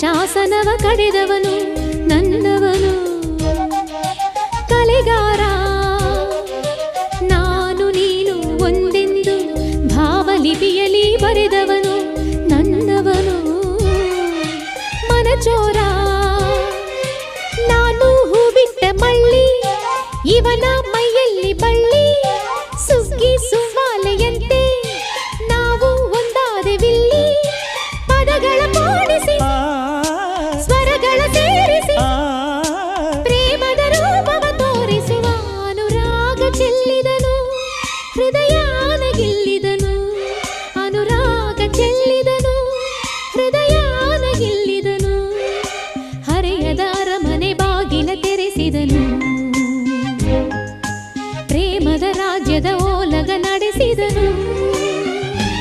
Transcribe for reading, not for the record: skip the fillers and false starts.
ಶಾಸನವ ಕಡೆದವನು ನನ್ನವನು ಕಲೆಗಾರ ನಾನು ನೀನು ಒಂದೆಂದು ಭಾವಲಿಪಿಯಲ್ಲಿ ಬರೆದವನು ನನ್ನವನು ಮನಚೋರ ನಾನು ಹೂ ಬಿಟ್ಟ ಮಳ್ಳಿ ಇವನ ಮೈಯಲ್ಲಿ ಬಳ್ಳಿ ಸುಗ್ಗಿ ಸುವಾಲೆಯಂತೆ ನಾವು ಒಂದಾದೆವಿಲ್ಲಿ ಪದಗಳ ಪೋಣಿಸಿ ಸ್ವರಗಳ ಸೇರಿಸಿ ಪ್ರೇಮದ ರೂಪವ ತೋರಿಸುವ ಅನುರಾಗ ಚೆಲ್ಲಿದನು ಹೃದಯಾನ ಗೆಲ್ಲಿದನು ಅನುರಾಗ ಚೆಲ್ಲಿದನು